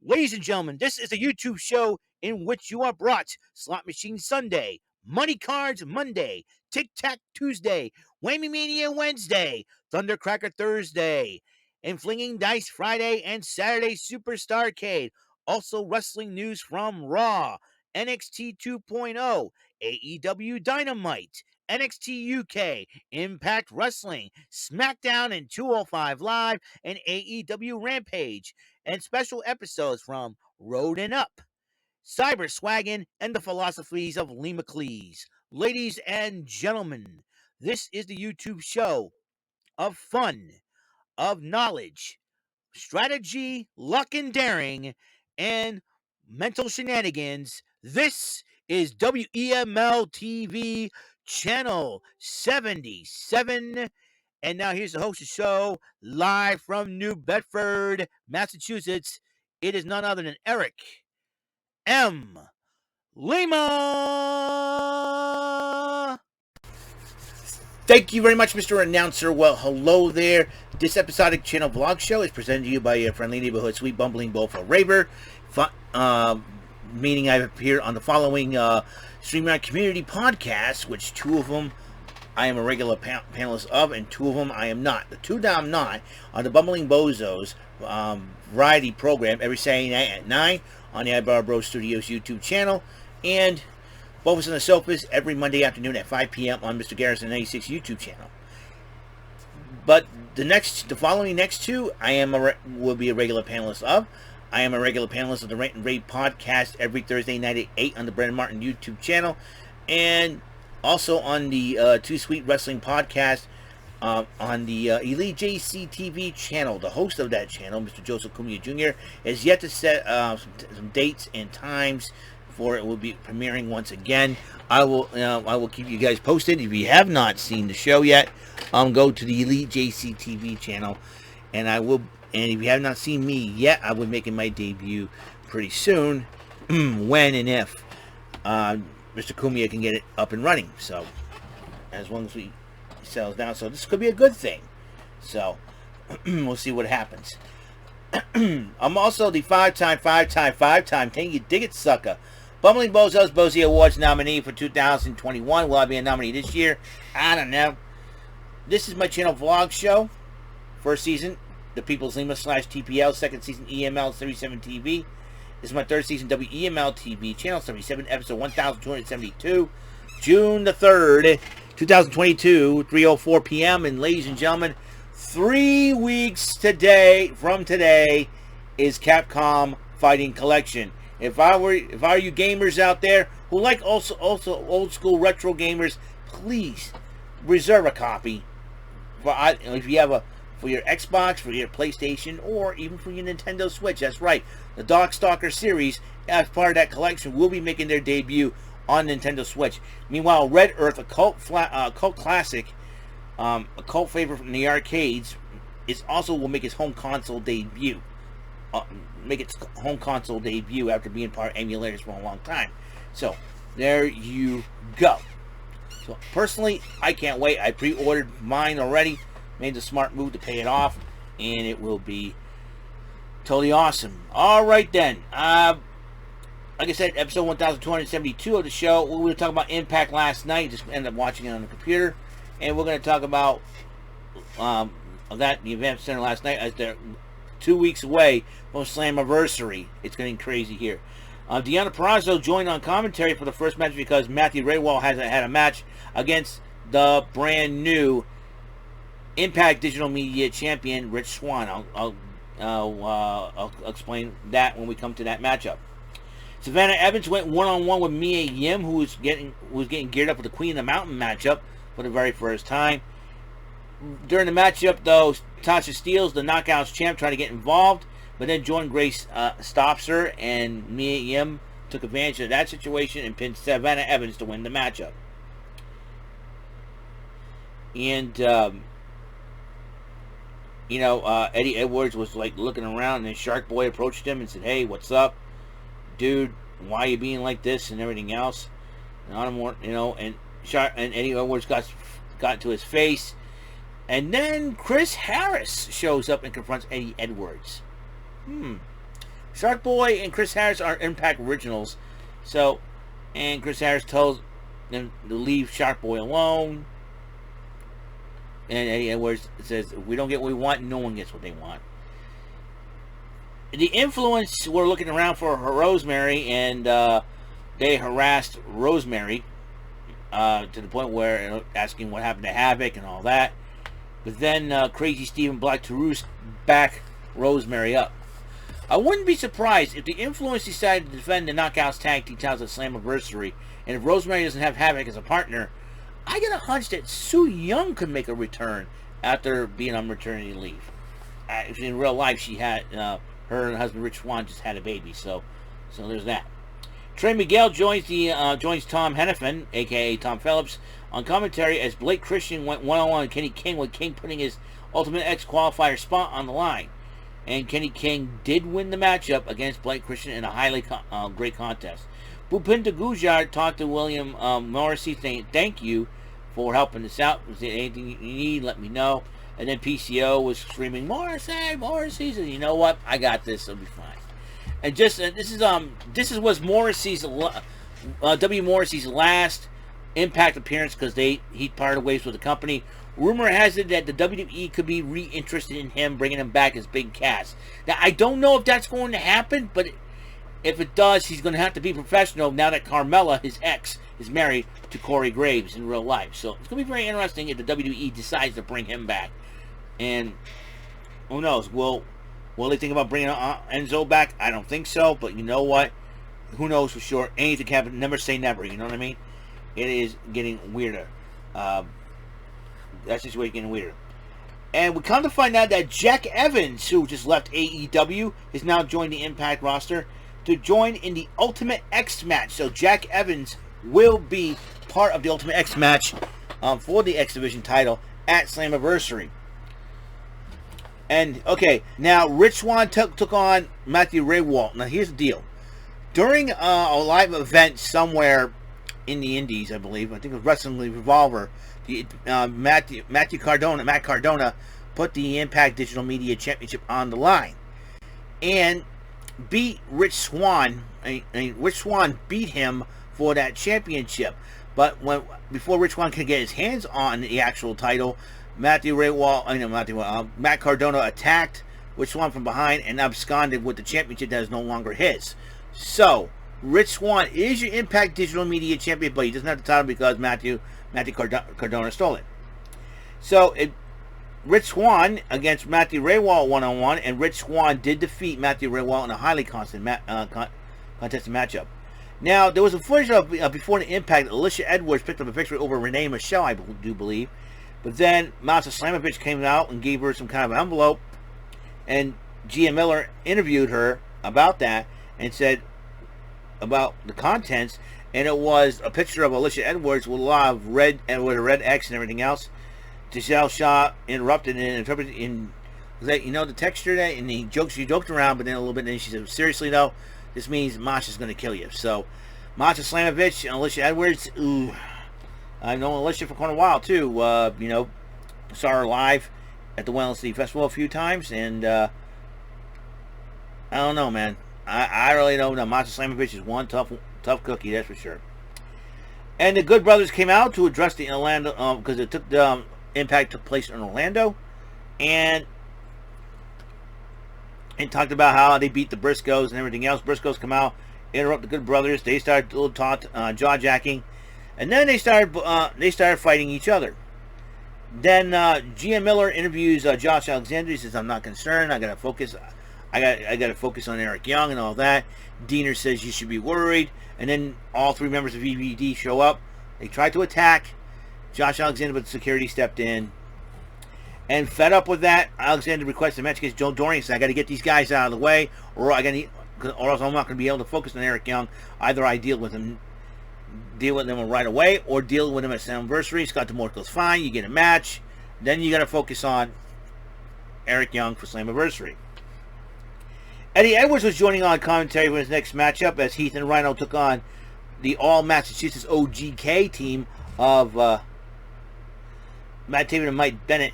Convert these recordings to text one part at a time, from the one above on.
Ladies and gentlemen, this is a YouTube show in which you are brought Slot Machine Sunday, Money Cards Monday, Tic Tac Tuesday, Whammy Mania Wednesday, Thundercracker Thursday, and Flinging Dice Friday and Saturday Superstarcade. Also, wrestling news from Raw, NXT 2.0, AEW Dynamite, NXT UK, Impact Wrestling, SmackDown and 205 Live, and AEW Rampage, and special episodes from Road and Up, Cyber Swaggin', and the philosophies of Lee McLeese. Ladies and gentlemen, this is the YouTube show of fun, of knowledge, strategy, luck and daring, and mental shenanigans. This is WEML-TV Channel 77. And now here's the host of the show, live from New Bedford, Massachusetts. It is none other than Eric M. Lima. Thank you very much, Mr. Announcer. Well, hello there. This episodic channel vlog show is presented to you by your friendly neighborhood sweet bumbling bullfrog raver. Meaning I appear on the following StreamYard community podcasts, which two of them I am a regular panelist of, and two of them I am not. The two that I'm not are the Bumbling Bozos variety program every Saturday night at 9 on the Eyebrow Bros Studios YouTube channel, and Bovis on the Sofas every Monday afternoon at 5 p.m. on Mr. Garrison 96 YouTube channel. But the following next two, I will be a regular panelist of. I am a regular panelist of the Rant and Rave podcast every Thursday night at 8 on the Brendan Martin YouTube channel, and also on the Too Sweet Wrestling podcast on the Elite JC TV channel. The host of that channel, Mr. Joseph Cumia Jr., has yet to set some dates and times for it will be premiering once again. I will keep you guys posted. If you have not seen the show yet, go to the Elite JC TV channel, and if you have not seen me yet, I will be making my debut pretty soon, when and if Mr. Cumia can get it up and running. So, as long as we settle down, so this could be a good thing. So, we'll see what happens. I'm also the five-time, can you dig it, sucker? Bumbling Bozos Bozy Awards nominee for 2021. Will I be a nominee this year? I don't know. This is my channel vlog show. First season, The People's Lima / TPL. Second season, EML 37 TV. This is my third season, WEML-TV, Channel 77, episode 1272, June the 3rd, 2022, 3:04 p.m. And ladies and gentlemen, 3 weeks from today, is Capcom Fighting Collection. If I were you gamers out there who like also old school retro gamers, please reserve a copy. If you have for your Xbox, for your PlayStation, or even for your Nintendo Switch. That's right. The Darkstalker series, as part of that collection, will be making their debut on Nintendo Switch. Meanwhile, Red Earth, a cult classic, a cult favorite from the arcades, will make its home console debut. After being part of emulators for a long time. So, there you go. So, personally, I can't wait. I pre-ordered mine already. Made the smart move to pay it off, and it will be totally awesome. All right, then. Like I said, episode 1272 of the show. We were talking about Impact last night. Just ended up watching it on the computer, and we're going to talk about the event center last night, as they're 2 weeks away from Slammiversary. It's getting crazy here. Deanna Purrazzo joined on commentary for the first match because Matthew Rehwoldt has had a match against the brand new Impact Digital Media Champion Rich Swann. I'll explain that when we come to that matchup. Savannah Evans went one-on-one with Mia Yim, who was getting geared up for the Queen of the Mountain matchup for the very first time. During the matchup, though, Tasha Steelz, the Knockouts champ, tried to get involved, but then Jordan Grace stops her, and Mia Yim took advantage of that situation and pinned Savannah Evans to win the matchup. And Eddie Edwards was like looking around, and then Shark Boy approached him and said, "Hey, what's up, dude? Why are you being like this?" and everything else. And I don't want, and Eddie Edwards got to his face, And then Chris Harris shows up and confronts Eddie Edwards. Shark Boy and Chris Harris are Impact originals. So, and Chris Harris tells them to leave Shark Boy alone. And Eddie Edwards says, if we don't get what we want, no one gets what they want. The Influence were looking around for her Rosemary, and they harassed Rosemary to the point where asking what happened to Havoc and all that. But then Crazy Steve and Black Taurus back Rosemary up. I wouldn't be surprised if the Influence decided to defend the Knockouts Tag Team titles at Slammiversary, and if Rosemary doesn't have Havoc as a partner, I get a hunch that Su Yung could make a return after being on maternity leave. In real life, she had her and her husband Rich Swann just had a baby, so there's that. Trey Miguel joins Tom Hennepin, aka Tom Phillips, on commentary as Blake Christian went one-on-one with Kenny King, with King putting his Ultimate X qualifier spot on the line. And Kenny King did win the matchup against Blake Christian in a highly great contest. Bhupinda Gujar talked to William Morrissey saying, thank you for helping us out. Was there anything you need? Let me know. And then PCO was screaming, Morrissey, Morrissey. So you know what? I got this. It'll be fine. And just this was Morrissey's Morrissey's last Impact appearance because he parted ways with the company. Rumor has it that the WWE could be reinterested in him, bringing him back as Big Cass. Now I don't know if that's going to happen, but if it does, he's going to have to be professional now that Carmella, his ex, is married to Corey Graves in real life. So it's going to be very interesting if the WWE decides to bring him back. And who knows? Will they think about bringing Enzo back? I don't think so. But you know what? Who knows for sure? Anything can happen. Never say never. You know what I mean? It is getting weirder. That situation getting weirder. And we come to find out that Jack Evans, who just left AEW, has now joined the Impact roster to join in the Ultimate X match. So Jack Evans will be part of the Ultimate X match for the X Division title at Slammiversary. And, okay, now Rich Swann took on Matthew Rehwoldt. Now, here's the deal. During a live event somewhere in the Indies, I believe, I think it was Wrestling Revolver, Matt Cardona put the Impact Digital Media Championship on the line and beat Rich Swann. Rich Swann beat him for that championship. But before Rich Swann could get his hands on the actual title, Matt Cardona attacked Rich Swann from behind and absconded with the championship that is no longer his. So Rich Swann is your Impact Digital Media Champion, but he doesn't have the title because Matthew Cardona stole it. So Rich Swann against Matthew Rehwoldt one-on-one, and Rich Swann did defeat Matthew Rehwoldt in a highly contested matchup. Now, there was a footage of before the Impact, Alicia Edwards picked up a victory over Renee Michelle, I do believe. But then Masha Slamovich came out and gave her some kind of envelope, and Gia Miller interviewed her about that and said about the contents, and it was a picture of Alicia Edwards with a lot of red and with a red X and everything else. Giselle Shaw interrupted and interpreted in that, you know, the texture that, and she joked around, but then a little bit, and then she said, seriously though, this means Masha's going to kill you. So Masha Slamovich and Alicia Edwards, ooh, I've known Alicia for quite a while too. You know, saw her live at the WEML-TV Festival a few times, and I don't know, man. I really don't know. Masha Slamovich is one tough cookie, that's for sure. And the Good Brothers came out to address the Orlando, because it took the Impact took place in Orlando, and talked about how they beat the Briscoes and everything else. Briscoes come out, interrupt the Good Brothers. They started a little jaw jacking, and then they started fighting each other. Then Gia Miller interviews Josh Alexander. He says, "I'm not concerned. I gotta focus. I gotta focus on Eric Young and all that." Diener says, "You should be worried." And then all three members of EVD show up. They tried to attack Josh Alexander, but security stepped in. And fed up with that, Alexander requested a match against Joe Dorian. Said, "I got to get these guys out of the way, or else I'm not going to be able to focus on Eric Young. Either I deal with them right away, or deal with him at Slammiversary." Scott D'Amore goes, "Fine, you get a match. Then you got to focus on Eric Young for Slammiversary." Eddie Edwards was joining on commentary for his next matchup as Heath and Rhino took on the all-Massachusetts OGK team of Matt Taven and Mike Bennett.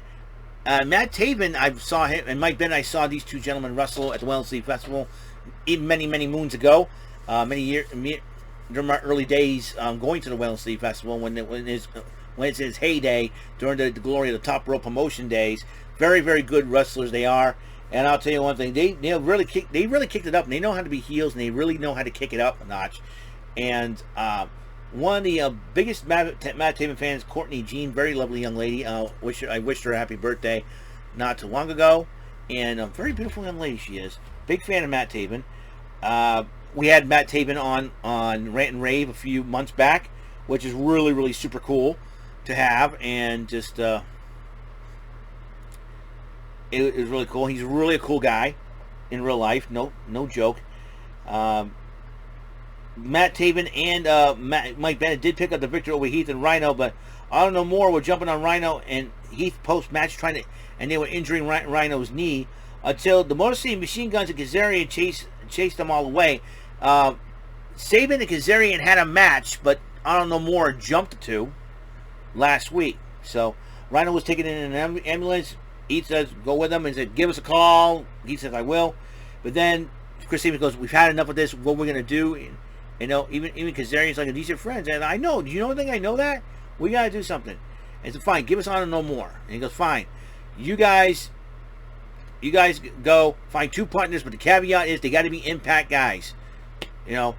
Matt Taven, I saw him, and Mike Bennett, I saw these two gentlemen wrestle at the WEML-TV Festival even many moons ago, during my early days going to the WEML-TV Festival when it's its heyday during the glory of the Top Rope promotion days. Very good wrestlers they are, and I'll tell you one thing: they really kicked it up, and they know how to be heels, and they really know how to kick it up a notch. And one of the biggest Matt Taven fans, Courtney Jean, very lovely young lady. I wished her a happy birthday not too long ago, and a very beautiful young lady she is. Big fan of Matt Taven. We had Matt Taven on Rant and Rave a few months back, which is really super cool to have, and just it was really cool. He's really a cool guy in real life, no joke. Matt Taven and Mike Bennett did pick up the victory over Heath and Rhino, but I don't know more. We're jumping on Rhino and Heath post-match and they were injuring Rhino's knee until the Morrissey, Machine Guns, and Kazarian chased them all away. Sabin and Kazarian had a match, but I don't know more. Jumped the two last week. So Rhino was taken in an ambulance. Heath says, go with him, and said, give us a call. He says, I will. But then Chris Sabin goes, we've had enough of this. What we're going to do? And, you know, even Kazarian's like, these are friends. And I know. Do you know anything? I know that. We got to do something. And so, fine, give us Honor No More. And he goes, fine. You guys go find two partners, but the caveat is they got to be Impact guys. You know,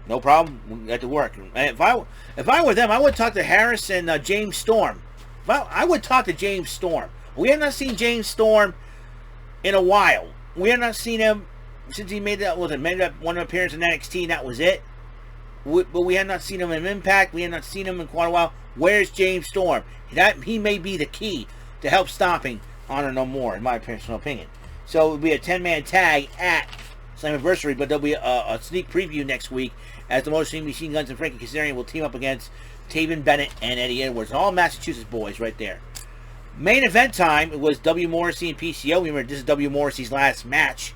no problem. We got to work. And if I were them, I would talk to Harris and James Storm. I would talk to James Storm. We have not seen James Storm in a while. We have not seen him since he made that one appearance in NXT, and that was it. But we have not seen him in Impact. We have not seen him in quite a while. Where's James Storm? He may be the key to help stopping Honor No More, in my personal opinion. So it will be a 10-man tag at Slammiversary, but there'll be a sneak preview next week as the Morrissey, Machine Guns, and Frankie Kazarian will team up against Taven, Bennett, and Eddie Edwards. All Massachusetts boys right there. Main event time, it was W. Morrissey and PCO. Remember, this is W. Morrissey's last match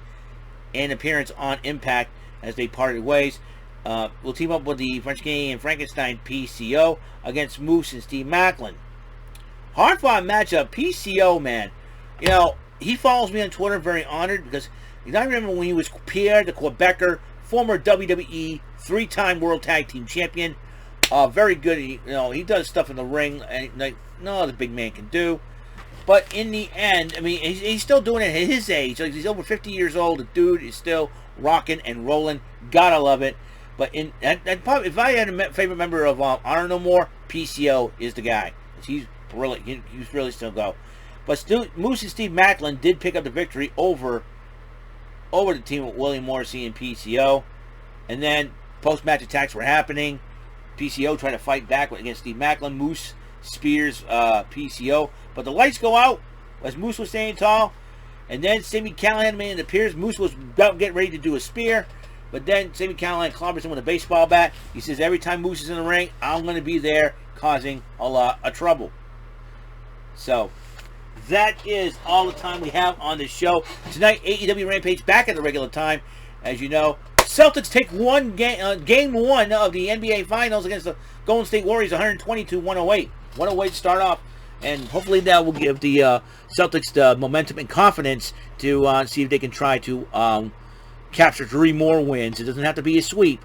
and appearance on Impact as they parted ways. We'll team up with the French Canadian Frankenstein PCO against Moose and Steve Maclin. Hard-fought matchup. PCO, man. You know, he follows me on Twitter, very honored, because I remember when he was Pierre the Quebecer, former WWE 3-time World Tag Team Champion. Very good. He does stuff in the ring, and like no other big man can do. But in the end, I mean, he's still doing it at his age. Like, he's over 50 years old. The dude is still rocking and rolling. Gotta love it. But probably, if I had a favorite member of Honor No More, PCO is the guy. He's brilliant. He's really still go. But Moose and Steve Maclin did pick up the victory over the team of William Morrissey and PCO. And then post-match attacks were happening. PCO trying to fight back against Steve Maclin. Moose spears PCO. But the lights go out as Moose was standing tall. And then Sami Callihan, man, it appears Moose was about to get ready to do a spear. But then Sami Callihan clobbers him with a baseball bat. He says, every time Moose is in the ring, I'm going to be there causing a lot of trouble. So, that is all the time we have on this show. Tonight, AEW Rampage back at the regular time. As you know, Celtics take game one of the NBA Finals against the Golden State Warriors, 120-108. 108 to start off. And hopefully that will give the Celtics the momentum and confidence to see if they can try to capture 3 more wins. It doesn't have to be a sweep,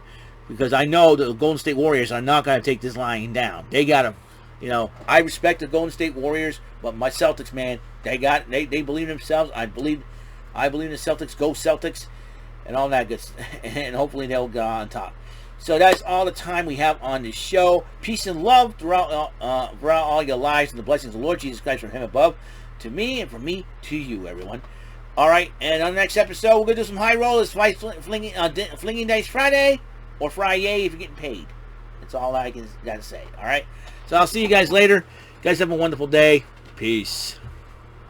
because I know the Golden State Warriors are not going to take this lying down. They got to, I respect the Golden State Warriors, but my Celtics, man, they believe in themselves. I believe in the Celtics. Go Celtics, and all that good stuff. And hopefully they'll go on top. So that's all the time we have on this show. Peace and love throughout all your lives, and the blessings of the Lord Jesus Christ from Him above to me, and from me to you, everyone. All right, and on the next episode, we're going to do some high rollers, flinging dice Friday, or Friday if you're getting paid. That's all I got to say, all right? So I'll see you guys later. You guys have a wonderful day. Peace.